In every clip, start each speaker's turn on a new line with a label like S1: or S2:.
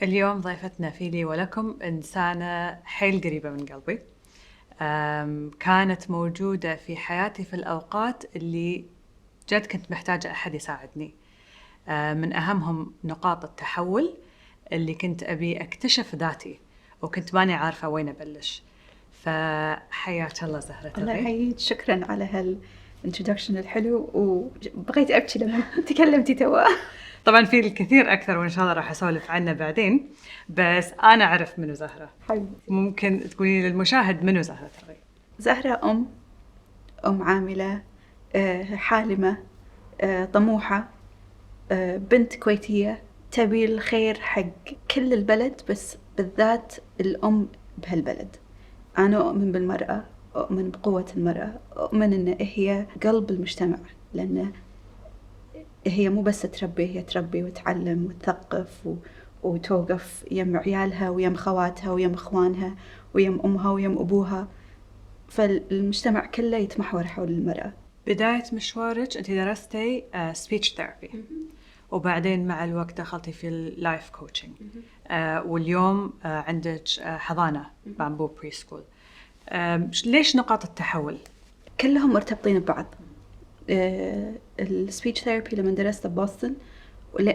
S1: اليوم ضيفتنا في لي ولكم إنسانة حيل قريبة من قلبي. كانت موجودة في حياتي في الأوقات اللي جد كنت محتاجة أحد يساعدني. من أهمهم نقاط التحول اللي كنت أبي أكتشف ذاتي وكنت ماني عارفة وين أبلش. فحياك الله زهرة
S2: الله
S1: تغي.
S2: يحييك، شكرا على هالانترودكشن الحلو، وبغيت أبكي لما تكلمتي توا.
S1: طبعا في الكثير أكثر وإن شاء الله راح أسولف عنه بعدين، بس أنا أعرف منو زهرة.
S2: حبيبتي
S1: ممكن تقولي للمشاهد منو زهرة تغي؟
S2: زهرة أم عاملة، حالمة، طموحة، بنت كويتية تبي الخير حق كل البلد، بس بالذات الأم بهالبلد. أنا أؤمن بالمرأة، أؤمن بقوة المرأة، أؤمن إن هي قلب المجتمع، لأن هي مو بس تربي، هي تربي وتعلم وتثقف وتوقف يم عيالها ويم خواتها ويم إخوانها ويم أمها ويم أبوها. فالمجتمع كله يتمحور حول المرأة.
S1: بداية مشوارك أنت درستي speech therapy، وبعدين مع الوقت دخلتي في اللايف كوتشنج، واليوم عندك حضانة بامبو بري سكول. ليش نقاط التحول؟
S2: كلهم مرتبطين ببعض. السبيتش ثيرابي لما درسته ببوسطن،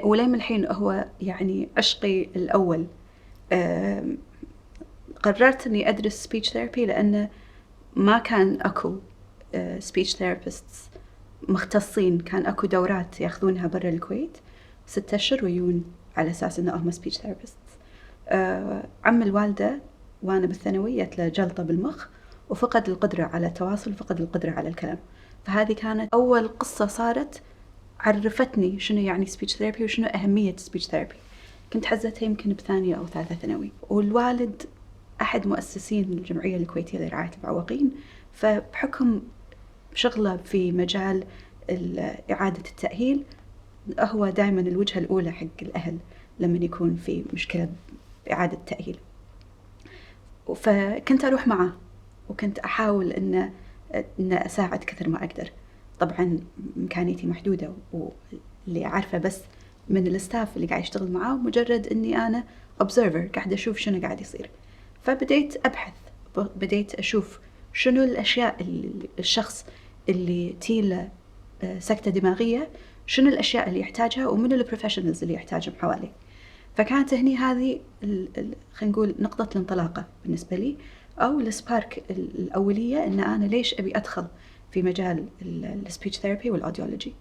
S2: ولين الحين هو يعني عشقي الأول. قررت أني أدرس سبيتش ثيرابي لأنه ما كان أكو سبيتش ثيرابيستس مختصين. كان أكو دورات ياخذونها برا الكويت 6 أشهر ويون على أساس أنه هم سبيتش ثيرابيستس. عم الوالدة وأنا بالثانوي جت له جلطة بالمخ وفقد القدرة على التواصل، فقد القدرة على الكلام. فهذه كانت أول قصة صارت عرفتني شنو يعني سبيتش ثيرابي وشنو أهمية سبيتش ثيرابي. كنت حزتها يمكن بثانية أو ثالثة ثانوي، والوالد أحد مؤسسين الجمعية الكويتية لرعاية المعوقين، فبحكم شغله في مجال إعادة التأهيل هو دائما الوجهة الأولى حق الأهل لما يكون في مشكلة بإعادة التأهيل. فكنت أروح معه وكنت أحاول أن أساعد كثر ما أقدر. طبعا إمكانيتي محدودة، واللي أعرفه بس من الستاف اللي قاعد يشتغل معاه مجرد أني أنا observer قاعد أشوف شنو قاعد يصير. فبديت أبحث، بديت أشوف شنو الأشياء اللي الشخص اللي تيله سكتة دماغية شنو الأشياء اللي يحتاجها ومن البروفيشنالز اللي يحتاجهم حواليه. فكانت هني هذه خلينا نقول نقطة الانطلاقة بالنسبة لي، أو السبارك الأولية إن أنا ليش أبي أدخل في مجال السبيتش ثيرابي والأوديولوجي.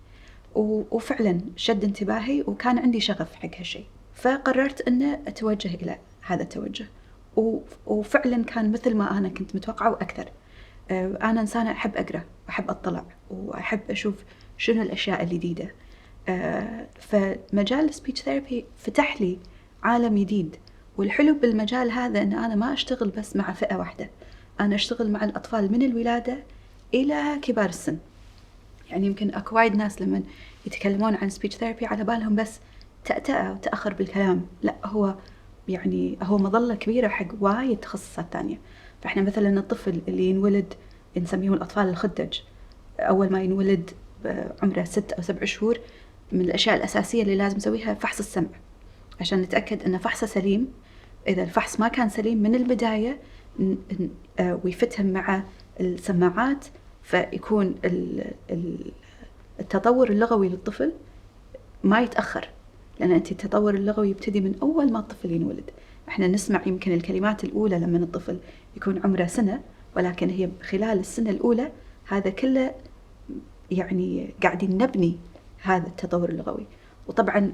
S2: وفعلا شد انتباهي وكان عندي شغف حق هالشيء، فقررت أن أتوجه إلى هذا التوجه. وفعلا كان مثل ما أنا كنت متوقعة وأكثر. أنا إنسانة أحب أقرأ وأحب أطلع وأحب أشوف شنو الأشياء الجديدة. فمجال السبيتش ثيرابي فتح لي عالم جديد. والحلو بالمجال هذا أن أنا ما أشتغل بس مع فئة واحدة، أنا أشتغل مع الأطفال من الولادة إلى كبار السن. يعني يمكن أكو وايد ناس لما يتكلمون عن سبيتش ثيرابي على بالهم بس تأتأة وتأخر بالكلام، لا، هو يعني هو مظلة كبيرة حق وايد تخصصات ثانية. فإحنا مثلا الطفل اللي ينولد نسميهم الأطفال الخدج، أول ما ينولد عمره 6 أو 7 شهور، من الأشياء الأساسية اللي لازم نسويها فحص السمع عشان نتأكد أن فحصه سليم. إذا الفحص ما كان سليم من البداية ويفتهم مع السماعات، فيكون التطور اللغوي للطفل ما يتأخر، لأن أنت التطور اللغوي يبتدي من أول ما الطفل ينولد. إحنا نسمع يمكن الكلمات الأولى لما الطفل يكون عمره سنة، ولكن هي خلال السنة الأولى هذا كله يعني قاعدين نبني هذا التطور اللغوي. وطبعا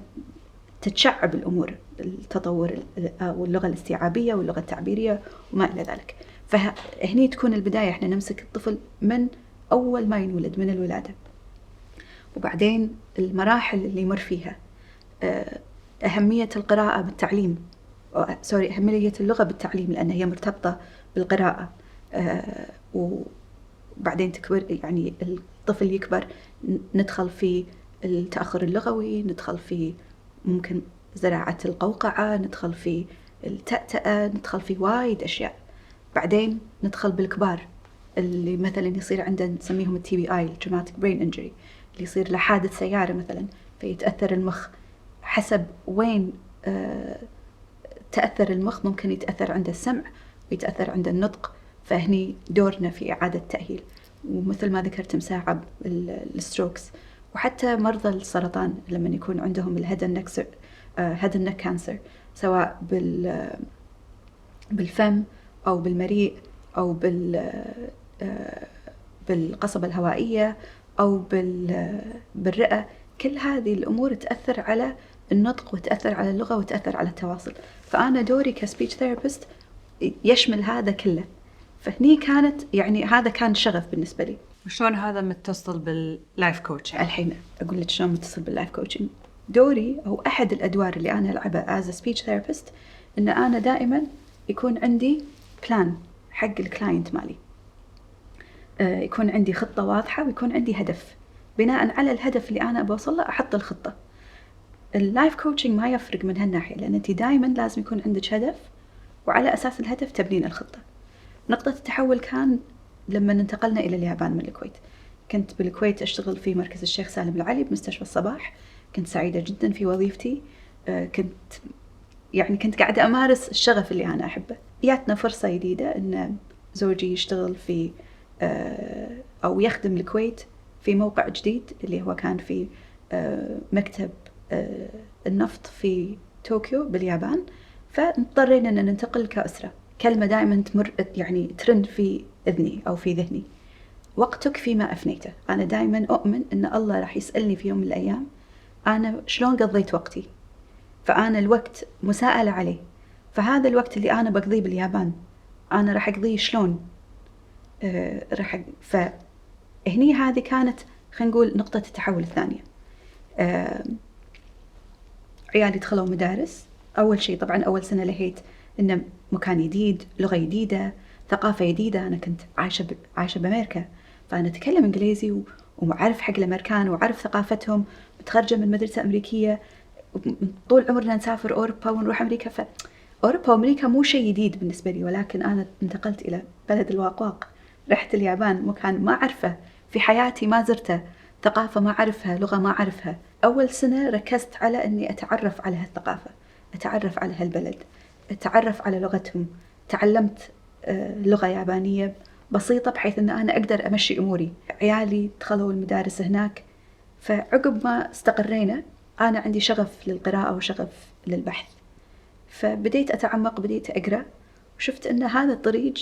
S2: تتشعب الأمور، التطور واللغة الاستيعابية واللغة التعبيرية وما إلى ذلك. فهني تكون البداية، إحنا نمسك الطفل من أول ما ينولد من الولادة، وبعدين المراحل اللي يمر فيها، أهمية القراءة بالتعليم، أهمية اللغة بالتعليم لأن هي مرتبطة بالقراءة. وبعدين تكبر، يعني الطفل يكبر، ندخل في التأخر اللغوي، ندخل في ممكن زراعة القوقعة، ندخل في التأتأة، ندخل في وايد أشياء. بعدين ندخل بالكبار اللي مثلا يصير عنده نسميهم التي بي آي، التروماتيك برين انجري، اللي يصير له حادث سيارة مثلا فيتأثر المخ. حسب وين تأثر المخ ممكن يتأثر عند السمع ويتأثر عند النطق، فهني دورنا في إعادة تأهيل. ومثل ما ذكرت مساعب الستروكس، وحتى مرضى السرطان لما يكون عندهم الهيد اند نك كانسر، سواء بالفم أو بالمريء أو بالقصبة الهوائية أو بالرئة، كل هذه الأمور تأثر على النطق وتأثر على اللغة وتأثر على التواصل. فأنا دوري كسبيتش ثيرابيست يشمل هذا كله. فهني كانت يعني هذا كان شغف بالنسبة لي.
S1: وشلون هذا متصل باللايف كوتشنج؟
S2: الحين أقول لك شلون متصل باللايف كوتشنج. دوري أو أحد الأدوار اللي أنا ألعبها as a speech therapist إن أنا دائما يكون عندي بلان حق الكلاينت مالي، يكون عندي خطة واضحة ويكون عندي هدف. بناء على الهدف اللي أنا بوصل له أحط الخطة. اللايف كوتشنج ما يفرق من هالناحية، لأن أنت دائما لازم يكون عندك هدف وعلى أساس الهدف تبنين الخطة. نقطة التحول كان لما انتقلنا إلى اليابان من الكويت. كنت بالكويت أشتغل في مركز الشيخ سالم العلي بمستشفى الصباح، كنت سعيدة جدا في وظيفتي. كنت قاعدة أمارس الشغف اللي أنا أحبه. جاتنا فرصة جديدة إن زوجي يشتغل في أو يخدم الكويت في موقع جديد اللي هو كان في مكتب النفط في طوكيو باليابان. فاضطرينا أن ننتقل كأسرة. كلمة دائما يعني ترن في إذني أو في ذهني: وقتك فيما أفنيته. أنا دائما أؤمن أن الله راح يسألني في يوم من الأيام أنا شلون قضيت وقتي، فأنا الوقت مساءلة عليه. فهذا الوقت اللي أنا بقضيه باليابان أنا راح أقضيه شلون؟ فهني هذه كانت خلينا نقول نقطة التحول الثانية. عيالي دخلوا مدارس. أول شيء طبعا أول سنة لهيت إن مكان جديد، لغة جديدة، ثقافة جديدة. أنا كنت عايشة بأمريكا، فأنا أتكلم إنجليزي ومعرف حق الأمريكان وعرف ثقافتهم، متخرجة من مدرسة أمريكية، طول عمرنا نسافر أوروبا ونروح أمريكا. فأوروبا وأمريكا مو شيء جديد بالنسبة لي، ولكن أنا انتقلت إلى بلد الواقواق، رحت اليابان، مكان ما أعرفه في حياتي، ما زرته، ثقافة ما أعرفها، لغة ما أعرفها. أول سنة ركزت على أني أتعرف على هالثقافة، أتعرف على هالبلد، أتعرف على لغتهم. تعلمت لغة يابانية بسيطة بحيث أن أنا أقدر أمشي أموري. عيالي دخلوا المدارس هناك. فعقب ما استقرينا أنا عندي شغف للقراءة وشغف للبحث، فبديت أتعمق، بديت أقرأ، وشفت أن هذا الطريق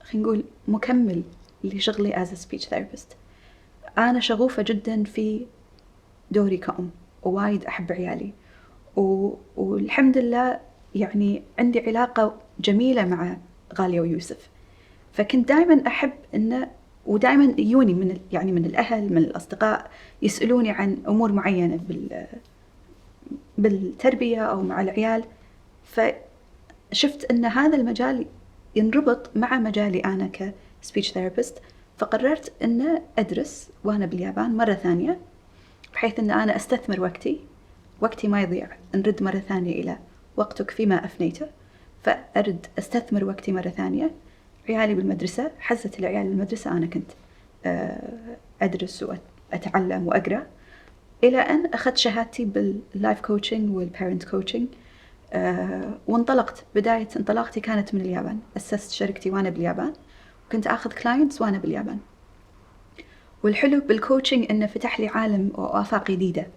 S2: خلينا نقول مكمل لشغلي as a speech therapist. أنا شغوفة جدا في دوري كأم، ووايد أحب عيالي، والحمد لله يعني عندي علاقة جميلة مع غالية ويوسف. فكنت دائما أحب أن، ودائما يوني من الأهل، من الأصدقاء، يسألوني عن أمور معينة بالتربية أو مع العيال. فشفت أن هذا المجال ينربط مع مجالي أنا كسبيتش ثيرابيست. فقررت أن أدرس وأنا باليابان مرة ثانية، بحيث أن أنا أستثمر وقتي ما يضيع. نرد مرة ثانية إلى وقتك فيما أفنيته، فأرد أستثمر وقتي مرة ثانية. عيالي بالمدرسة، حزة العيال بالمدرسة أنا كنت أدرس وأتعلم وأقرأ، إلى أن أخذت شهادتي باللايف كوتشنج والبارنت كوتشنج. وانطلقت. بداية انطلاقتي كانت من اليابان. أسست شركتي وأنا باليابان، وكنت أخذ كلاينتس وأنا باليابان. والحلو بالكوتشنج إنه فتح لي عالم وآفاق جديدة.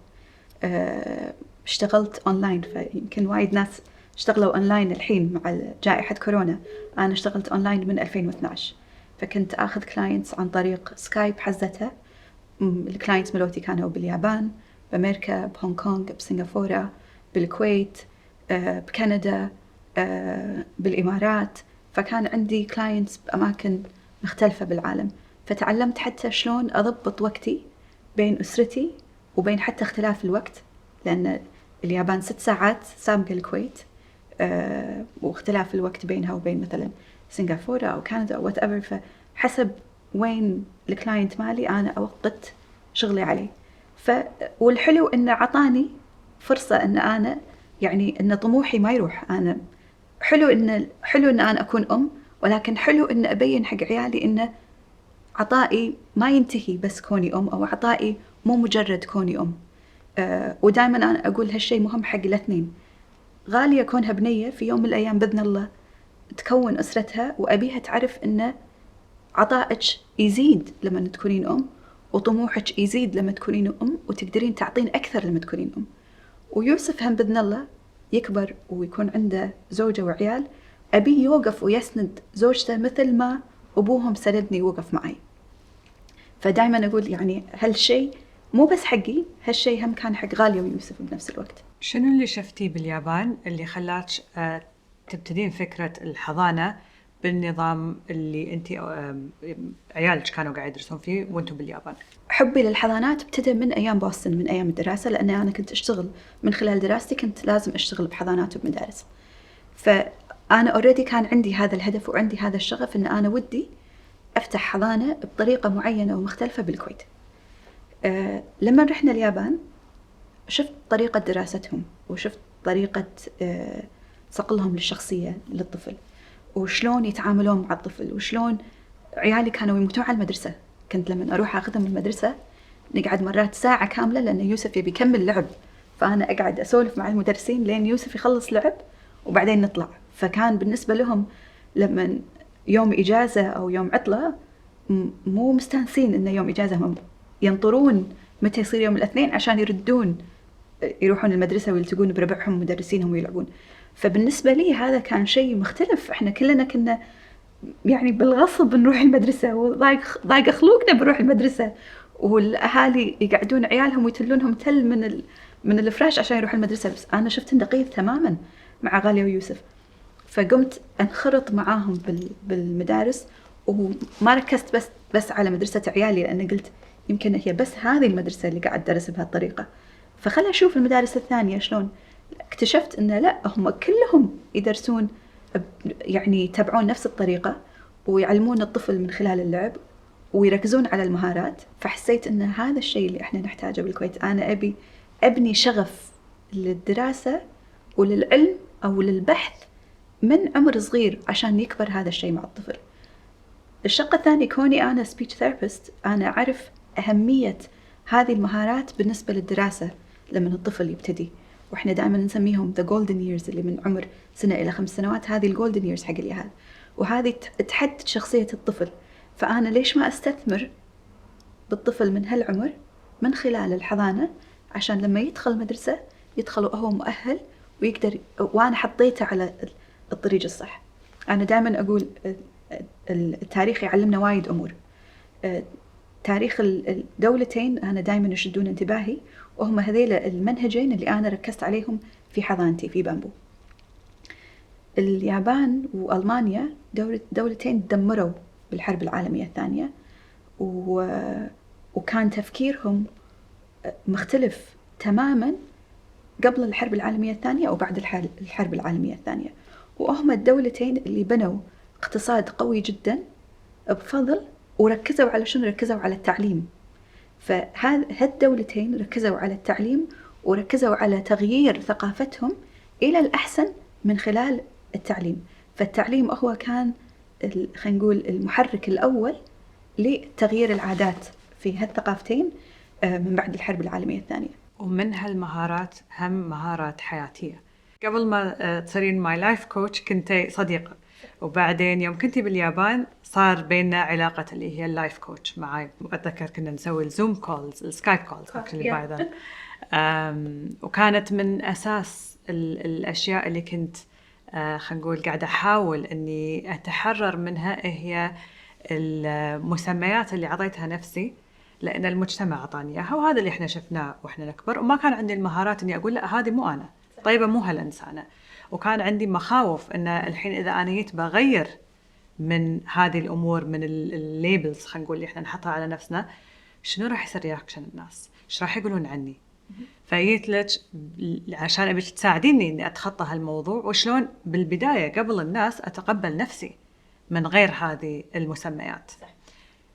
S2: اشتغلت أونلاين، فيمكن وايد ناس اشتغلوا أونلاين الحين مع جائحة كورونا. أنا اشتغلت أونلاين من 2012، فكنت أخذ كلاينتس عن طريق سكايب حزتها. الكلاينتس ملوتي كانوا باليابان، بأمريكا، بهونغ كونغ، بسنغافورة، بالكويت، بكندا، بالإمارات. فكان عندي كلاينتس بأماكن مختلفة بالعالم. فتعلمت حتى شلون أضبط وقتي بين أسرتي وبين حتى اختلاف الوقت، لأن اليابان 6 ساعات سابقة الكويت، واختلاف الوقت بينها وبين مثلا سنغافورة أو كندا أو whatever. فحسب وين الكلاينت مالي أنا أوقت شغلي عليه. والحلو إنه عطاني فرصة إن أنا يعني إن طموحي ما يروح. أنا حلو إن أنا أكون أم، ولكن حلو إن أبين حق عيالي إن عطائي ما ينتهي بس كوني أم، أو عطائي مو مجرد كوني أم. ودائما أنا أقول هالشيء مهم حق الاثنين. غالية كونها بنية في يوم من الأيام بإذن الله تكون أسرتها، وأبيها تعرف إن عطائك يزيد لما تكونين أم، وطموحك يزيد لما تكونين أم، وتقدرين تعطين أكثر لما تكونين أم. ويوسف هم بإذن الله يكبر ويكون عنده زوجة وعيال، أبيه يوقف ويسند زوجته مثل ما أبوهم سندني ووقف معي. فدائما أقول يعني هالشيء مو بس حقي، هالشيء هم كان حق غالية ويوسف بنفس الوقت.
S1: شنو اللي شفتيه باليابان اللي خلاك تبتدين فكرة الحضانة بالنظام اللي أنت عيالك كانوا قاعد يدرسون فيه وأنتم باليابان؟
S2: حبي للحضانات ابتدى من أيام بوسطن، من أيام الدراسة، لأن أنا كنت أشتغل من خلال دراستي، كنت لازم أشتغل بحضانات وبمدارس. فأنا أوريدي كان عندي هذا الهدف وعندي هذا الشغف إن أنا ودي أفتح حضانة بطريقة معينة ومختلفة بالكويت. لما رحنا اليابان شفت طريقة دراستهم، وشفت طريقة صقلهم للشخصية للطفل، وشلون يتعاملون مع الطفل، وشلون عيالي كانوا يموتون على المدرسة. كنت لما أروح أخذهم من المدرسة نقعد مرات ساعة كاملة، لأن يوسف يبي يكمل لعب، فأنا أقعد أسولف مع المدرسين لين يوسف يخلص لعب وبعدين نطلع. فكان بالنسبة لهم لما يوم إجازة أو يوم عطلة مو مستانسين إنه يوم إجازة، هم ينطرون متى يصير يوم الاثنين عشان يردون يروحون المدرسة ويلتقون بربعهم مدرسينهم ويلعبون. فبالنسبة لي هذا كان شيء مختلف. إحنا كلنا كنا يعني بالغصب نروح المدرسة، وضايق خلوقنا بنروح المدرسة، والأهالي يقعدون عيالهم ويتلونهم تل من الفراش عشان يروحوا المدرسة. بس أنا شفت نقيض تماما مع غالية ويوسف، فقمت أنخرط معاهم بالمدارس، وما ركزت بس على مدرسة عيالي، لأن قلت يمكن هي بس هذه المدرسة اللي قاعد أدرس بهالطريقة، فخلنا أشوف المدارس الثانية شلون. اكتشفت إن لا، هم كلهم يدرسون يعني يتبعون نفس الطريقة ويعلمون الطفل من خلال اللعب ويركزون على المهارات. فحسيت إن هذا الشيء اللي إحنا نحتاجه بالكويت. أنا أبي أبني شغف للدراسة وللعلم أو للبحث من عمر صغير عشان يكبر هذا الشيء مع الطفل. الشق الثاني، كوني أنا speech therapist، أنا أعرف أهمية هذه المهارات بالنسبة للدراسة لما الطفل يبتدي. وإحنا دائما نسميهم the golden years، اللي من عمر 1 إلى 5 سنوات، هذه golden years حق اليهال، وهذه تحدد شخصية الطفل. فأنا ليش ما أستثمر بالطفل من هالعمر من خلال الحضانة، عشان لما يدخل مدرسة يدخل وهو مؤهل ويقدر، وأنا حطيته على الطريق الصح. أنا دائما أقول التاريخ يعلمنا وايد أمور. تاريخ الدولتين أنا دائما يشدون انتباهي، وهم هذيل المنهجين اللي أنا ركزت عليهم في حضانتي في بامبو. اليابان وألمانيا دولتين دمروا بالحرب العالمية الثانية، وكان تفكيرهم مختلف تماما قبل الحرب العالمية الثانية وبعد الحرب العالمية الثانية. وهم الدولتين اللي بنوا اقتصاد قوي جدا بفضل، وركزوا على شنو؟ ركزوا على التعليم. هالدولتين ركزوا على التعليم وركزوا على تغيير ثقافتهم إلى الأحسن من خلال التعليم. فالتعليم هو كان خلينا نقول المحرك الأول لتغيير العادات في هالثقافتين من بعد الحرب العالمية الثانية.
S1: ومن هالمهارات هم مهارات حياتية. قبل ما تصيرين ماي لايف كوتش كنتي صديقة، وبعدين يوم كنتي باليابان صار بيننا علاقة اللي هي اللايف كوتش معي. أتذكر كنا نسوي الزوم كولز، السكايب كولز actually وكانت من أساس الأشياء اللي كنت خلينا نقول قاعدة أحاول أني أتحرر منها هي المسميات اللي عطيتها نفسي، لأن المجتمع عطاني إياها، وهذا اللي إحنا شفناه وإحنا نكبر، وما كان عندي المهارات إني أقول لا هذه مو أنا، طيبة مو هالإنسانة. وكان عندي مخاوف إن الحين إذا أنا جيت بغير من هذه الأمور، من الليبلز خلينا نقول اللي إحنا نحطها على نفسنا، شنو راح يصير رياكشن الناس؟ إيش راح يقولون عني؟ فجيت لك عشان أبيك تساعديني إني أتخطى هالموضوع، وشلون بالبداية قبل الناس أتقبل نفسي من غير هذه المسميات.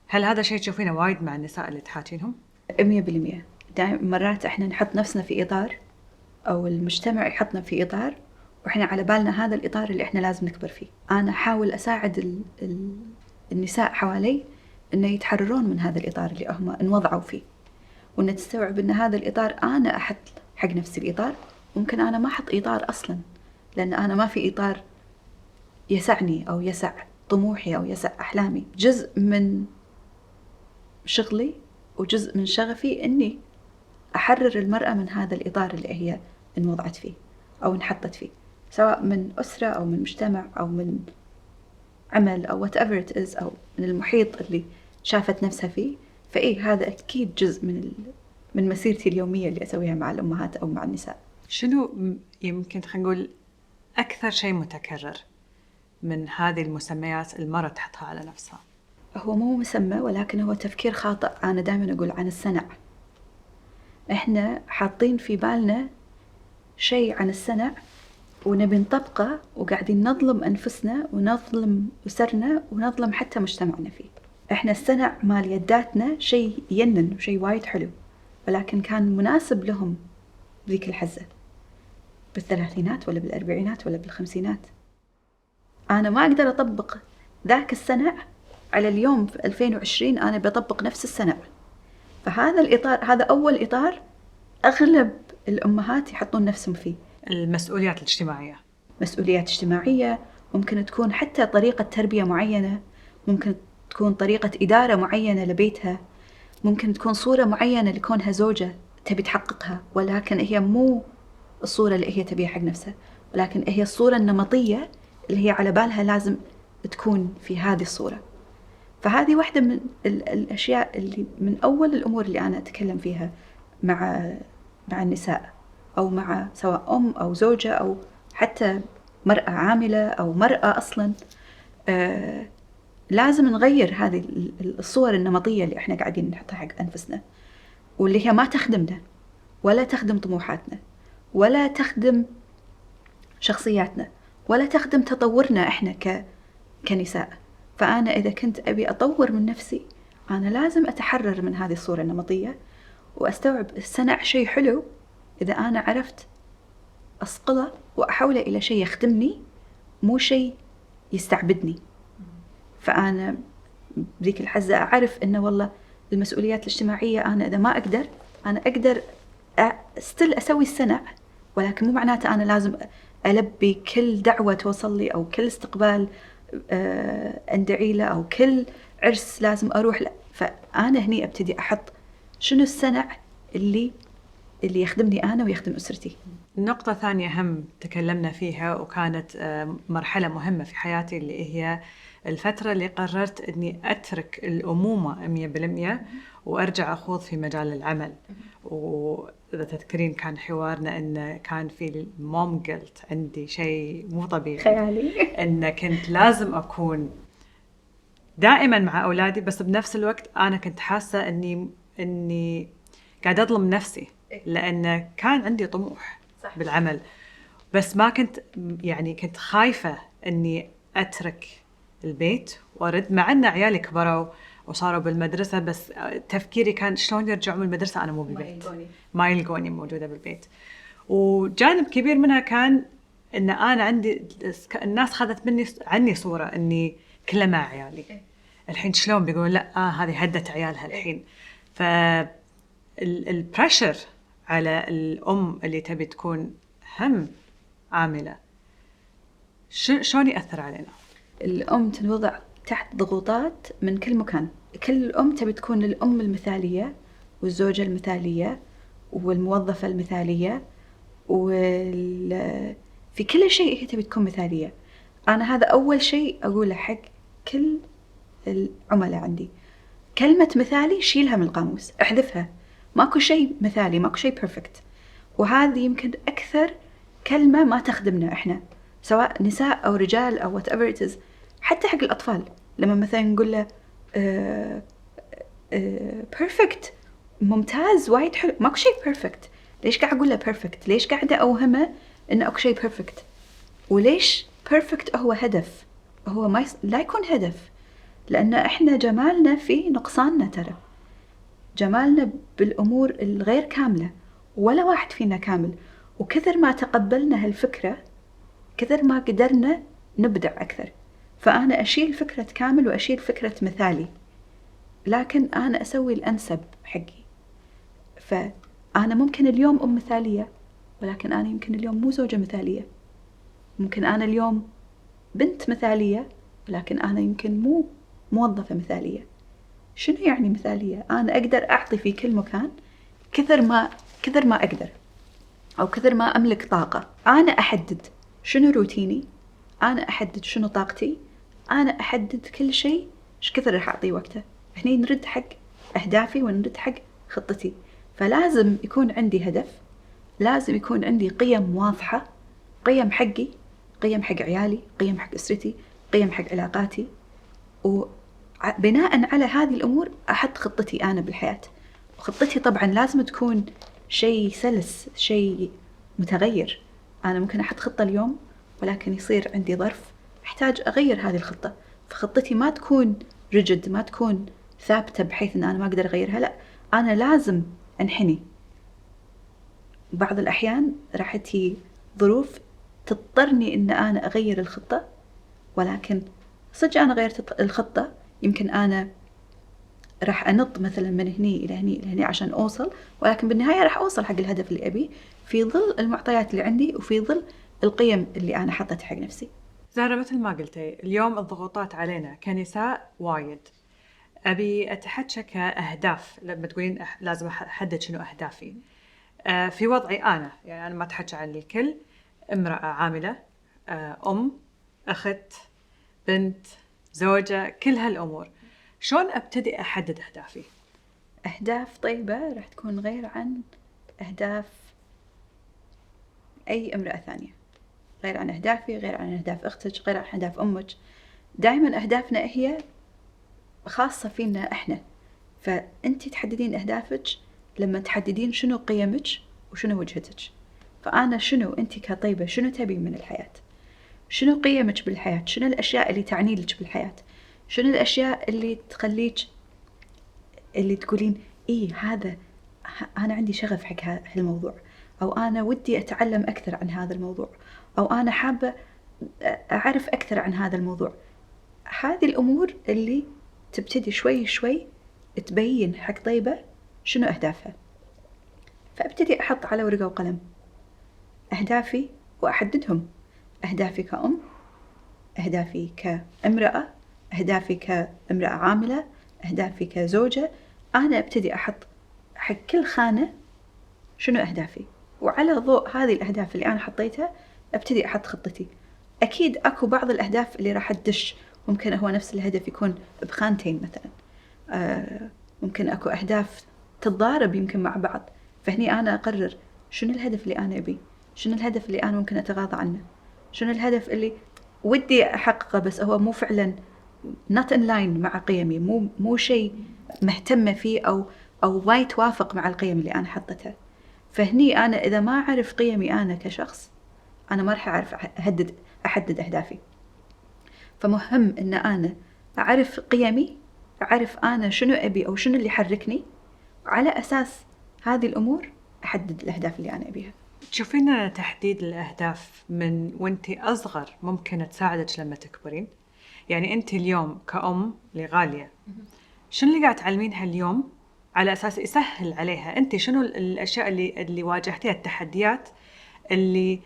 S1: هل هذا شيء تشوفينه وايد مع النساء اللي تحاكينهم؟
S2: 100%. دائما مرات إحنا نحط نفسنا في إطار، أو المجتمع يحطنا في إطار، وإحنا على بالنا هذا الإطار اللي إحنا لازم نكبر فيه. أنا أحاول أساعد النساء حوالي إنه يتحررون من هذا الإطار اللي هم انوضعوا فيه، وإن تستوعب إن هذا الإطار أنا أحط حق نفسي الإطار، ممكن أنا ما أحط إطار أصلاً، لأن أنا ما في إطار يسعني أو يسع طموحي أو يسع أحلامي. جزء من شغلي وجزء من شغفي إني أحرر المرأة من هذا الإطار اللي هي انوضعت فيه أو انحطت فيه، سواء من أسرة أو من مجتمع أو من عمل أو whatever it is، أو من المحيط اللي شافت نفسها فيه. فإيه هذا أكيد جزء من مسيرتي اليومية اللي أسويها مع الأمهات أو مع النساء.
S1: شنو يمكن خلينا نقول أكثر شيء متكرر من هذه المسميات المرأة تحطها على نفسها؟
S2: هو مو مسمى، ولكن هو تفكير خاطئ. أنا دائما أقول عن الصنع. إحنا حاطين في بالنا شيء عن الصنع ونبي نطبقه، وقاعدين نظلم أنفسنا ونظلم أسرنا ونظلم حتى مجتمعنا فيه. إحنا الصنع مال يداتنا شيء ينن وشيء وايد حلو، ولكن كان مناسب لهم ذيك الحزة بالثلاثينات ولا بالأربعينات ولا بالخمسينات. أنا ما أقدر أطبق ذاك الصنع على اليوم في 2020. أنا بطبق نفس الصنع. فهذا الإطار، هذا أول إطار أغلب الأمهات يحطون نفسهم فيه.
S1: المسؤوليات الاجتماعية،
S2: مسؤوليات اجتماعية، ممكن تكون حتى طريقة تربية معينة، ممكن تكون طريقة إدارة معينة لبيتها، ممكن تكون صورة معينة لكونها زوجة تبي تحققها، ولكن هي مو الصورة اللي هي تبيها حق نفسها، ولكن هي الصورة النمطية اللي هي على بالها لازم تكون في هذه الصورة. فهذه واحدة من الأشياء اللي من أول الأمور اللي أنا أتكلم فيها مع النساء، أو مع سواء أم أو زوجة أو حتى مرأة عاملة أو مرأة أصلا. لازم نغير هذه الصور النمطية اللي إحنا قاعدين نحطها حق أنفسنا، واللي هي ما تخدمنا ولا تخدم طموحاتنا ولا تخدم شخصياتنا ولا تخدم تطورنا إحنا كنساء. فأنا إذا كنت أبي أطور من نفسي، أنا لازم أتحرر من هذه الصورة النمطية وأستوعب الصنع شيء حلو إذا أنا عرفت أصقله وأحوله إلى شيء يخدمني، مو شيء يستعبدني. فأنا بذيك الحزة أعرف إنه والله المسؤوليات الاجتماعية أنا إذا ما أنا أقدر أسوي الصنع، ولكن مو معناته أنا لازم ألبي كل دعوة توصل لي أو كل استقبال أندعي له أو كل عرس لازم أروح له. فأنا هني أبتدي أحط شنو الصنع اللي يخدمني أنا ويخدم أسرتي.
S1: نقطة ثانية هم تكلمنا فيها وكانت مرحلة مهمة في حياتي، اللي هي الفترة اللي قررت أني أترك الأمومة 100% وأرجع أخوض في مجال العمل. وإذا تذكرين كان حوارنا أن كان في الموم جيلت عندي شيء مو طبيعي
S2: خيالي
S1: أن كنت لازم أكون دائما مع أولادي، بس بنفس الوقت أنا كنت حاسة أني قاعدة أظلم نفسي، لأن كان عندي طموح
S2: صح.
S1: بالعمل، بس ما كنت كنت خايفة أني أترك البيت وأرد، مع أن عيالي كبروا وصاروا بالمدرسة، بس تفكيري كان شلون يرجعوا من المدرسة أنا مو بالبيت، ما يلقوني موجودة بالبيت. وجانب كبير منها كان أن أنا عندي الناس خذت عني صورة أني كلها مع عيالي. الحين شلون بيقولون لا هذه هدت عيالها الحين. فالبريشر على الأم اللي تبي تكون هم عاملة شلون يأثر علينا؟
S2: الأم تنوضع تحت ضغوطات من كل مكان. كل أم تبي تكون الأم المثالية والزوجة المثالية والموظفة المثالية، في كل شيء هي تبي تكون مثالية. أنا هذا أول شيء أقوله حق كل العملاء عندي، كلمة مثالي شيلها من القاموس، احذفها. ماكو شيء مثالي، ماكو شيء بيرفكت. وهذه يمكن أكثر كلمة ما تخدمنا إحنا، سواء نساء أو رجال أو whatever it is. حتى حق الأطفال لما مثلا نقول له perfect ممتاز وايد حلو، ماكو شيء perfect. ليش قاعد أقول له perfect؟ ليش قاعدة أوهمه إنه أكو شيء perfect؟ وليش perfect هو هدف؟ هو لا يكون هدف، لأن إحنا جمالنا في نقصاننا. ترى جمالنا بالأمور الغير كاملة، ولا واحد فينا كامل. وكثر ما تقبلنا هالفكرة كثر ما قدرنا نبدع أكثر. فأنا أشيل فكرة كامل وأشيل فكرة مثالي، لكن أنا أسوي الأنسب حقي. فأنا ممكن اليوم أم مثالية، ولكن أنا يمكن اليوم مو زوجة مثالية. ممكن أنا اليوم بنت مثالية، ولكن أنا يمكن مو موظفة مثالية. شنو يعني مثالية؟ أنا أقدر أعطي في كل مكان كثر ما أقدر، أو كثر ما أملك طاقة. أنا أحدد شنو روتيني، أنا أحدد شنو طاقتي، أنا أحدد كل شيء إيش كثر راح أعطيه وقته. هني نرد حق أهدافي ونرد حق خطتي. فلازم يكون عندي هدف، لازم يكون عندي قيم واضحة، قيم حقي، قيم حق عيالي، قيم حق أسرتي، قيم حق علاقاتي، وبناء على هذه الأمور أحط خطتي أنا بالحياة. وخطتي طبعا لازم تكون شيء سلس، شيء متغير. أنا ممكن أحط خطة اليوم، ولكن يصير عندي ظرف أحتاج أغير هذه الخطة، فخطتي ما تكون ريجد، ما تكون ثابتة بحيث أن أنا ما أقدر أغيرها. لا، أنا لازم أنحني. بعض الأحيان راح تجي ظروف تضطرني أن أنا أغير الخطة، ولكن صدق أنا غيرت الخطة، يمكن أنا راح أنط مثلا من هني إلى هني إلى هني عشان أوصل، ولكن بالنهاية راح أوصل حق الهدف اللي أبيه في ظل المعطيات اللي عندي وفي ظل القيم اللي أنا حطيتها حق نفسي.
S1: زهرة، مثل ما قلتي اليوم الضغوطات علينا كنساء وايد. أبي أتحكى كأهداف. لما تقولين لازم أحدد شنو أهدافي، في وضعي أنا، يعني أنا ما أتحكى عن الكل، امرأة عاملة، أم، أخت، بنت، زوجة، كل هالأمور. شلون أبتدي أحدد أهدافي؟
S2: أهداف طيبة راح تكون غير عن أهداف أي امرأة ثانية، غير عن أهدافي، غير عن أهداف أختك، غير عن أهداف أمك. دائما أهدافنا هي خاصة فينا إحنا. فأنتي تحددين أهدافك لما تحددين شنو قيمك وشنو وجهتك. فأنا شنو أنتي كطيبة شنو تبي من الحياة، شنو قيمك بالحياة، شنو الأشياء اللي تعني لك بالحياة، شنو الأشياء اللي تخليك اللي تقولين إيه هذا أنا عندي شغف حق هالموضوع، أو أنا ودي أتعلم أكثر عن هذا الموضوع، أو أنا حابة أعرف أكثر عن هذا الموضوع. هذه الأمور اللي تبتدي شوي شوي تبين حق طيبة شنو أهدافها. فأبتدي أحط على ورقة وقلم أهدافي وأحددهم. أهدافي كأم، أهدافي كامرأة، أهدافي كامرأة عاملة، أهدافي كزوجة. أنا أبتدي أحط حق كل خانة شنو أهدافي، وعلى ضوء هذه الأهداف اللي أنا حطيتها أبتدي أحط خطتي. أكيد أكو بعض الأهداف اللي راح تدش، ممكن هو نفس الهدف يكون بخانتين مثلا، ممكن أكو أهداف تتضارب يمكن مع بعض. فهني أنا أقرر شنو الهدف اللي أنا أبيه، شنو الهدف اللي أنا ممكن أتغاضى عنه، شنو الهدف اللي ودي أحققه بس هو مو فعلا not in line مع قيمي، مو شيء مهتمة فيه أو ما يتوافق مع القيم اللي أنا حطتها. فهني أنا إذا ما أعرف قيمي أنا كشخص، أنا ما راح أعرف أحدد أهدافي. فمهم إن أنا أعرف قيمي، أعرف أنا شنو أبي أو شنو اللي يحركني، وعلى أساس هذه الأمور أحدد الأهداف اللي أنا أبيها.
S1: تشوفين أن تحديد الأهداف من وانتي أصغر ممكن تساعدك لما تكبرين؟ يعني أنت اليوم كأم لغالية، شنو اللي قاعد تعلمينها اليوم على أساس يسهل عليها؟ أنت شنو الأشياء اللي واجهتيها، التحديات اللي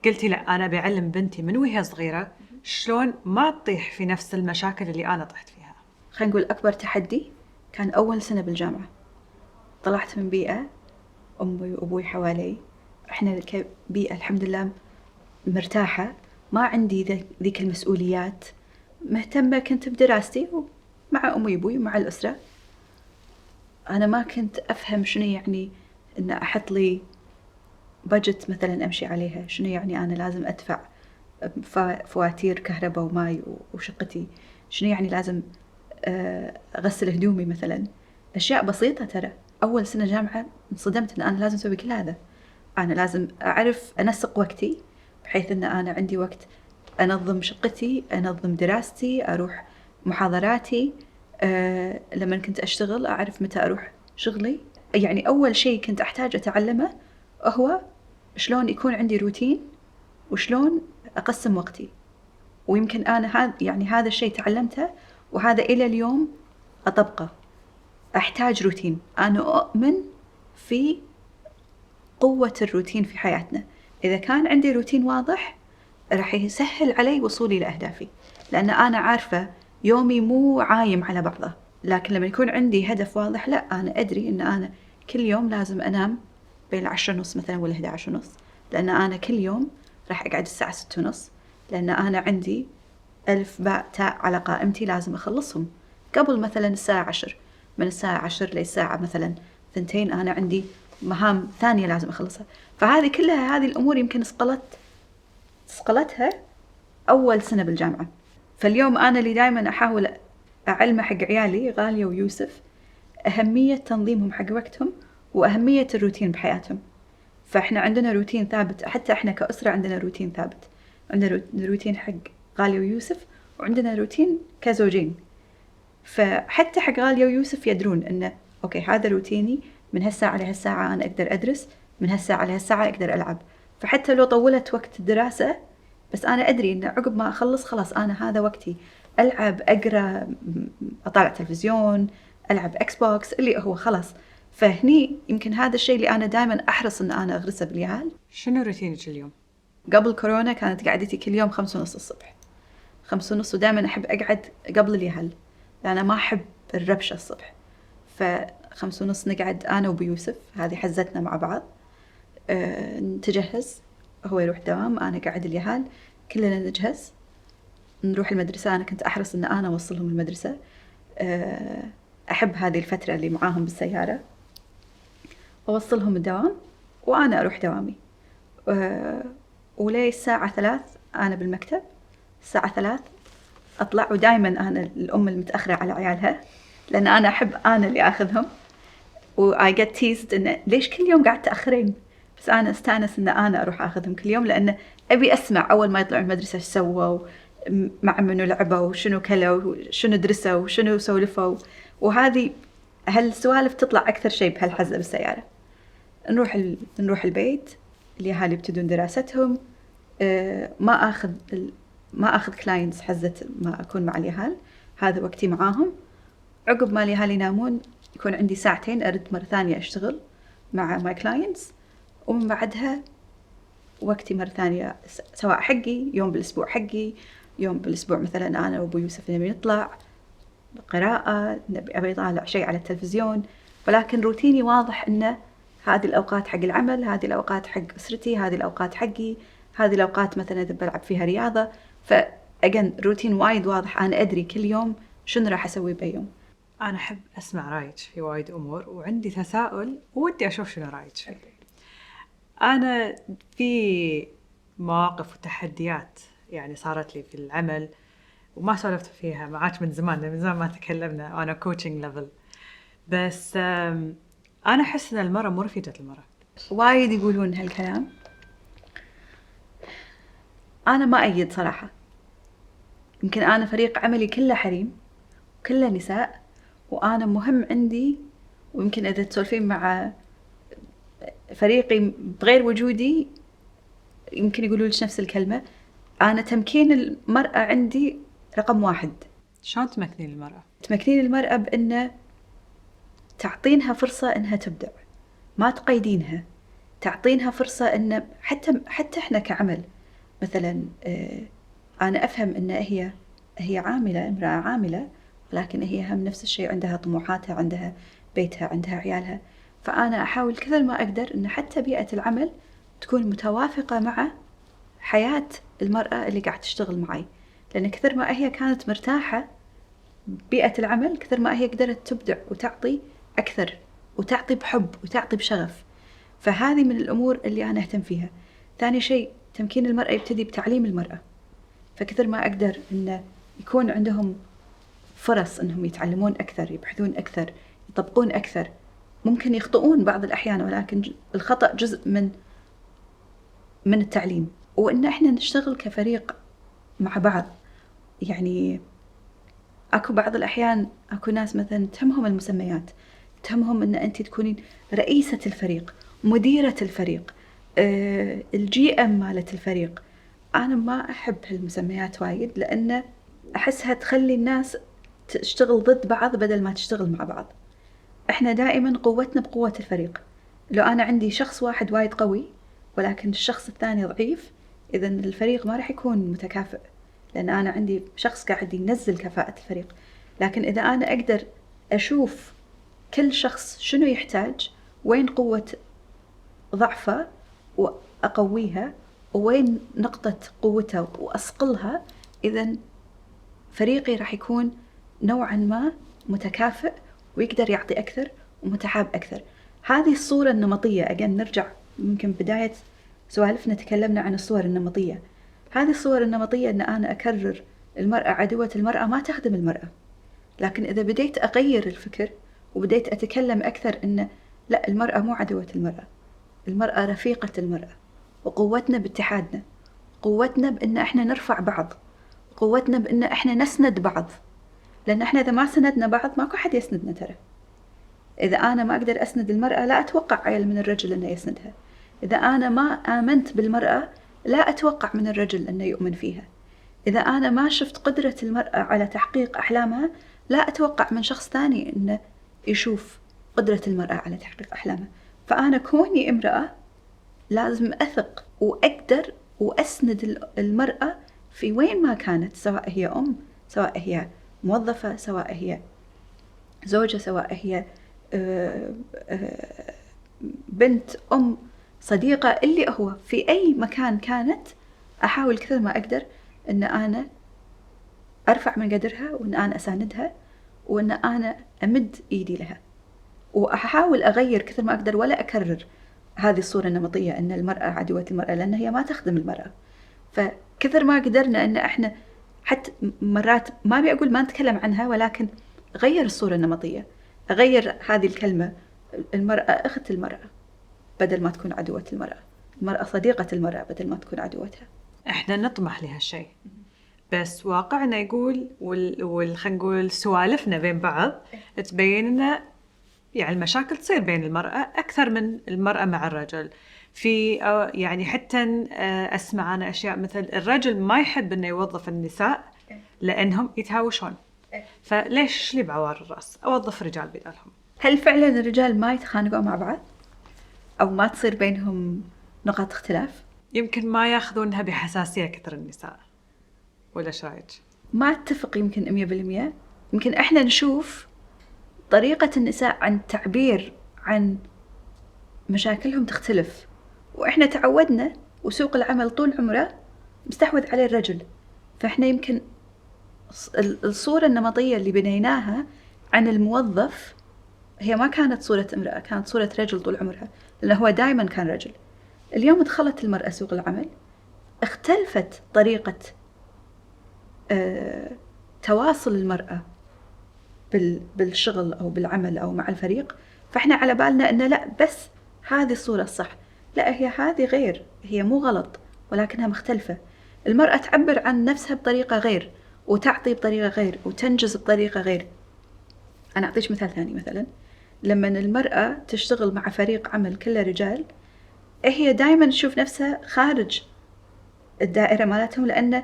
S1: قلتي لا أنا بعلم بنتي من وهي صغيرة شلون ما تطيح في نفس المشاكل اللي أنا طحت فيها؟
S2: خلينا نقول أكبر تحدي كان أول سنة بالجامعة. طلعت من بيئة أمي وأبوي حوالي، إحنا كبيئة الحمد لله مرتاحة، ما عندي ذيك المسؤوليات، مهتمة كنت بدراستي ومع أمي وأبوي ومع الأسرة. أنا ما كنت أفهم شنو يعني إن أحط لي بجت مثلا أمشي عليها، شنو يعني أنا لازم أدفع فواتير كهرباء وماي وشقتي، شنو يعني لازم أغسل هدومي مثلا. أشياء بسيطة ترى. أول سنة جامعة انصدمت إن أنا لازم أسوي كل هذا. أنا لازم أعرف أنسق وقتي بحيث إن أنا عندي وقت أنظم شقتي، أنظم دراستي، أروح محاضراتي، لما كنت أشتغل أعرف متى أروح شغلي. يعني أول شيء كنت أحتاج أتعلمه هو شلون يكون عندي روتين وشلون أقسم وقتي. ويمكن أنا هذا الشيء تعلمته، وهذا إلى اليوم أطبقه. أحتاج روتين. أنا أؤمن في قوة الروتين في حياتنا. إذا كان عندي روتين واضح راح يسهل علي وصولي لأهدافي، لأن أنا عارفة يومي مو عايم على بعضه. لكن لما يكون عندي هدف واضح، لا أنا أدري أن أنا كل يوم لازم أنام بين 10:30 مثلا ولا 11:30، لأن أنا كل يوم راح أقعد الساعة 6:30، لأن أنا عندي 1000 باء تاء على قائمتي لازم أخلصهم قبل مثلا الساعة 10. من الساعة 10 للساعة مثلا 2 أنا عندي مهام ثانية لازم أخلصها. فهذه كلها، هذه الأمور يمكن صقلتها أول سنة بالجامعة. فاليوم أنا اللي دايما أحاول أعلمه حق عيالي غالية ويوسف أهمية تنظيمهم حق وقتهم وأهمية الروتين بحياتهم. فإحنا عندنا روتين ثابت، حتى إحنا كأسرة عندنا روتين ثابت. عندنا روتين حق غالية ويوسف، وعندنا روتين كزوجين. فحتى حق غالية ويوسف يدرون إنه أوكي هذا روتيني، من هالساعة لهالساعة أنا أقدر أدرس، من هالساعة لهالساعة أقدر ألعب. فحتى لو طولت وقت الدراسة، بس أنا أدري إن عقب ما أخلص خلاص أنا هذا وقتي، ألعب، أقرأ، أطالع تلفزيون، ألعب إكس بوكس، اللي هو خلاص. فهني يمكن هذا الشيء اللي أنا دائما أحرص إن أنا أغرسه بالعيال.
S1: شنو روتينك اليوم؟
S2: قبل كورونا كانت قعدتي كل يوم 5:30 الصبح، 5:30، ودائما أحب أقعد قبل اليهل لأن أنا ما أحب الربشة الصبح. ف5:30 نقعد أنا وبيوسف، هذه حزتنا مع بعض، نتجهز، هو يروح دوام، أنا قاعد اليهال، كلنا نجهز نروح المدرسة. أنا كنت أحرص أن أنا أوصلهم المدرسة، أحب هذه الفترة اللي معاهم بالسيارة، أوصلهم الدوام وأنا أروح دوامي. ولي الساعة 3 أنا بالمكتب، الساعة 3 أطلع، ودائما أنا الأم المتأخرة على عيالها لأن أنا أحب أنا اللي أخذهم. و I get teased إنه ليش كل يوم قاعد تأخرين، بس أنا استأنس إن أنا أروح أخذهم كل يوم، لأن أبي أسمع أول ما يطلعوا المدرسة إيش سووا، مع منو لعبوا، وشنو كلوا، وشنو درسوا، وشنو سولفوا. وهذه هالسوالف تطلع أكثر شيء بهالحزة بالسيارة. نروح البيت، الأهالي يبتدون دراستهم، ما أخذ كلاينتس حزة ما أكون مع الأهل، هذا وقتي معاهم. عقب ما الأهالي ينامون يكون عندي ساعتين أرد مرة ثانية أشتغل مع ماي كلاينتس، ومن بعدها وقتي مرة ثانية، سواء حقي يوم بالأسبوع، حقي يوم بالأسبوع مثلا أنا وأبو يوسف نبي نطلع قراءة، أبي أطالع شيء على التلفزيون. ولكن روتيني واضح إنه هذه الأوقات حق العمل، هذه الأوقات حق أسرتي، هذه الأوقات حقي، هذه الأوقات مثلا إذا بلعب فيها رياضة. فأجن روتين وايد واضح، أنا أدري كل يوم شنو راح أسوي بيوم.
S1: أنا أحب أسمع رأيك في وايد أمور، وعندي تساؤل ودي أشوف شنو رأيك. أنا في مواقف وتحديات يعني صارت لي في العمل وما سولفت فيها معاك من زمان ما تكلمنا، أنا كوتشنج ليفل، بس أنا أحس أن المرأة مو رفيقة المرأة.
S2: وايد يقولون هالكلام، أنا ما أيد صراحة. يمكن أنا فريق عملي كله حريم وكله نساء، وأنا مهم عندي، ويمكن إذا تسولفين مع فريقي بغير وجودي يمكن يقولوا لك نفس الكلمة. أنا تمكين المرأة عندي رقم 1.
S1: شلون تمكنين المرأة؟
S2: تمكنين المرأة بأن تعطينها فرصة أنها تبدع، ما تقيدينها، تعطينها فرصة أن حتى إحنا كعمل مثلا، أنا أفهم أن هي عاملة، امرأة عاملة، ولكن هي هم نفس الشيء عندها طموحاتها، عندها بيتها، عندها عيالها. فأنا أحاول كثر ما أقدر أن حتى بيئة العمل تكون متوافقة مع حياة المرأة اللي قاعد تشتغل معي، لأن كثر ما هي كانت مرتاحة بيئة العمل كثر ما هي قدرت تبدع وتعطي أكثر، وتعطي بحب وتعطي بشغف. فهذه من الأمور اللي أنا أهتم فيها. ثاني شيء تمكين المرأة يبتدي بتعليم المرأة، فكثر ما أقدر أن يكون عندهم فرص أنهم يتعلمون أكثر، يبحثون أكثر، يطبقون أكثر. ممكن يخطئون بعض الأحيان، ولكن الخطأ جزء من التعليم، وإن إحنا نشتغل كفريق مع بعض. يعني أكو بعض الأحيان أكو ناس مثلا تهمهم المسميات، تهمهم أن أنت تكونين رئيسة الفريق، مديرة الفريق، الجي ام مالة الفريق. أنا ما أحب هالمسميات وايد، لأن أحسها تخلي الناس تشتغل ضد بعض بدل ما تشتغل مع بعض. إحنا دائما قوتنا بقوة الفريق. لو أنا عندي شخص واحد وايد قوي ولكن الشخص الثاني ضعيف، إذا الفريق ما راح يكون متكافئ، لأن أنا عندي شخص قاعد ينزل كفاءة الفريق. لكن إذا أنا أقدر أشوف كل شخص شنو يحتاج، وين قوة ضعفه وأقويها، وين نقطة قوته وأصقلها، إذن فريقي راح يكون نوعا ما متكافئ ويقدر يعطي أكثر ومتحاب أكثر. هذه الصورة النمطية. نرجع يمكن بداية سوالفنا تكلمنا عن الصور النمطية. هذه الصور النمطية أن أنا أكرر المرأة عدوة المرأة ما تخدم المرأة. لكن إذا بديت أغير الفكر وبديت أتكلم أكثر أن لا، المرأة مو عدوة المرأة، المرأة رفيقة المرأة، وقوتنا باتحادنا، قوتنا بأن إحنا نرفع بعض، قوتنا بأن إحنا نسند بعض. لأن إحنا إذا ما سندنا بعض ماكو حد يسندنا ترى. إذا أنا ما أقدر أسند المرأة لا أتوقع عيل من الرجل أنه يسندها. إذا أنا ما آمنت بالمرأة لا أتوقع من الرجل أنه يؤمن فيها. إذا أنا ما شفت قدرة المرأة على تحقيق أحلامها لا أتوقع من شخص ثاني أنه يشوف قدرة المرأة على تحقيق أحلامها. فأنا كوني امرأة لازم أثق وأقدر وأسند المرأة في وين ما كانت، سواء هي أم، سواء هي موظفة، سواء هي زوجة، سواء هي بنت، أم، صديقة، اللي هو في أي مكان كانت. أحاول كثر ما أقدر أن أنا أرفع من قدرها، وأن أنا أساندها، وأن أنا أمد إيدي لها، وأحاول أغير كثر ما أقدر ولا أكرر هذه الصورة النمطية أن المرأة عدوة المرأة، لأن هي ما تخدم المرأة. فكثر ما قدرنا أن إحنا حتى مرات ما بيقول ما نتكلم عنها، ولكن غير الصورة النمطية، أغير هذه الكلمة، المرأة أخت المرأة بدل ما تكون عدوة المرأة، المرأة صديقة المرأة بدل ما تكون عدوتها.
S1: إحنا نطمح لهالشيء، بس واقعنا يقول خلينا نقول سوالفنا بين بعض تبين لنا يعني المشاكل تصير بين المرأة أكثر من المرأة مع الرجل. في يعني حتى أسمع أنا أشياء مثل الرجل ما يحب إنه يوظف النساء لأنهم يتهاوشون، فليش لي بعوار الرأس أوظف رجال بدالهم؟
S2: هل فعلا الرجال ما يتخانقوا مع بعض أو ما تصير بينهم نقاط اختلاف؟
S1: يمكن ما ياخذونها بحساسية كثر النساء، ولا إيش رأيك؟
S2: ما أتفق يمكن 100%. يمكن إحنا نشوف طريقة النساء عن التعبير عن مشاكلهم تختلف، وإحنا تعودنا وسوق العمل طول عمره مستحوذ عليه الرجل. فإحنا يمكن الصورة النمطية اللي بنيناها عن الموظف هي ما كانت صورة امرأة، كانت صورة رجل طول عمرها، لأنه هو دائما كان رجل. اليوم دخلت المرأة سوق العمل، اختلفت طريقة تواصل المرأة بالشغل أو بالعمل أو مع الفريق. فإحنا على بالنا أنه لا، بس هذه الصورة الصح. لا، هي هذه غير، هي مو غلط ولكنها مختلفة. المرأة تعبر عن نفسها بطريقة غير، وتعطي بطريقة غير، وتنجز بطريقة غير. أنا أعطيش مثال ثاني. مثلا لما المرأة تشتغل مع فريق عمل كله رجال، هي دائما تشوف نفسها خارج الدائرة مالتهم، لأن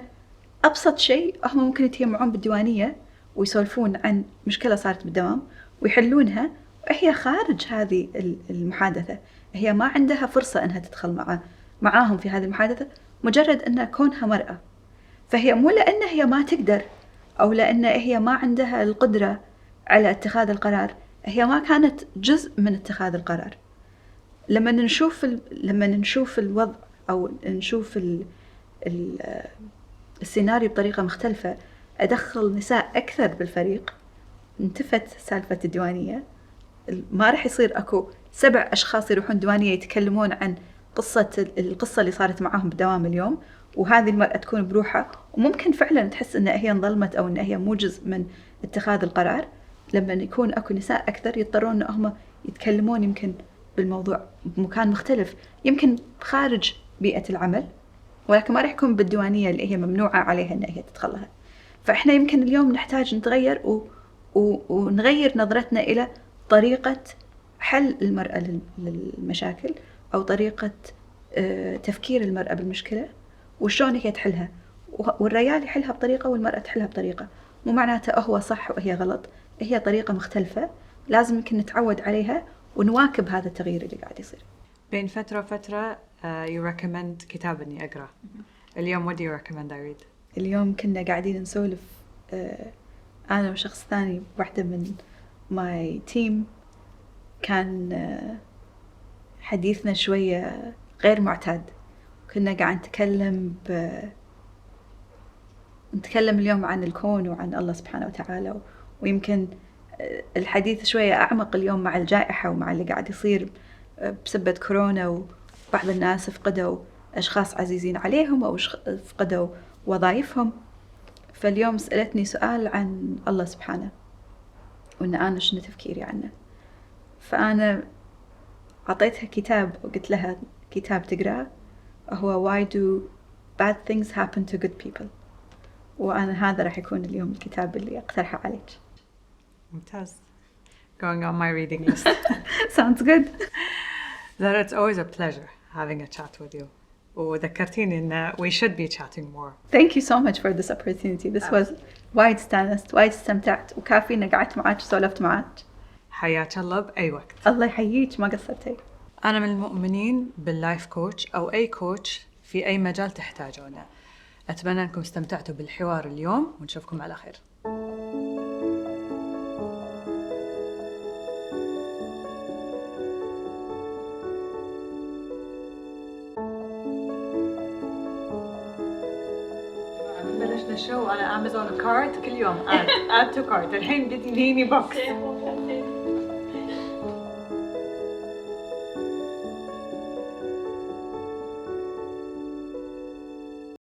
S2: أبسط شيء هم ممكن يتجمعون بالديوانية ويسولفون عن مشكلة صارت بالدوام ويحلونها، وهي خارج هذه المحادثة. هي ما عندها فرصة أنها تدخل معاهم في هذه المحادثة، مجرد أن كونها مرأة. فهي مو لأن هي ما تقدر أو لأن هي ما عندها القدرة على اتخاذ القرار، هي ما كانت جزء من اتخاذ القرار. لما نشوف الوضع أو نشوف السيناريو بطريقة مختلفة، أدخل نساء أكثر بالفريق، انتفت سالفة الديوانية. ما رح يصير أكو 7 أشخاص يروحون ديوانية يتكلمون عن القصة اللي صارت معاهم بالدوام اليوم، وهذه المرأة تكون بروحها وممكن فعلا تحس أن هي انظلمت أو أن هي مو جزء من اتخاذ القرار. لما يكون أكو نساء أكثر يضطرون أنهم يتكلمون يمكن بالموضوع بمكان مختلف، يمكن خارج بيئة العمل، ولكن ما راح يكون بالديوانية اللي هي ممنوعة عليها أن هي تدخلها. فإحنا يمكن اليوم نحتاج نتغير ونغير نظرتنا إلى طريقة حل المرأة للمشاكل، أو طريقة تفكير المرأة بالمشكلة وشلون هي تحلها. والرجال يحلها بطريقة والمرأة تحلها بطريقة، مو معناته هو صح وهي غلط، هي طريقة مختلفة لازم يمكن نتعود عليها ونواكب هذا التغيير اللي قاعد يصير.
S1: بين فترة وفترة you recommend كتاب إني أقرأ. اليوم what do you recommend I read؟
S2: اليوم كنا قاعدين نسولف أنا وشخص ثاني، واحدة من my team، كان حديثنا شوية غير معتاد. كنا قاعد نتكلم اليوم عن الكون وعن الله سبحانه وتعالى، ويمكن الحديث شوية أعمق اليوم مع الجائحة ومع اللي قاعد يصير بسبب كورونا، وبعض الناس فقدوا أشخاص عزيزين عليهم أو فقدوا وظائفهم. فاليوم سألتني سؤال عن الله سبحانه، وإن أنا شنو تفكيري عنه. فأنا أعطيتها كتاب وقلت لها كتاب تقرأ هو Why do bad things happen to good people، وأنا هذا راح يكون اليوم الكتاب اللي أقترحه عليك.
S1: ممتاز. Going on my reading list.
S2: Sounds good.
S1: That it's always a pleasure having a chat with you. وذكرتيني إن we should be chatting more.
S2: Thank you so much for this opportunity. This was وايد استانست، وايد استمتعت، وكافي إني قعدت معاك وسولفت معاك.
S1: حياك الله بأي وقت.
S2: الله يحييك، ما قصرتي.
S1: أنا من المؤمنين باللايف كوتش أو أي كوتش في أي مجال تحتاجونه. أتمنى أنكم استمتعتوا بالحوار اليوم، ونشوفكم على خير. بلشنا الشو أنا أمازون كارت كل يوم add to cart. الحين بديني بوكس.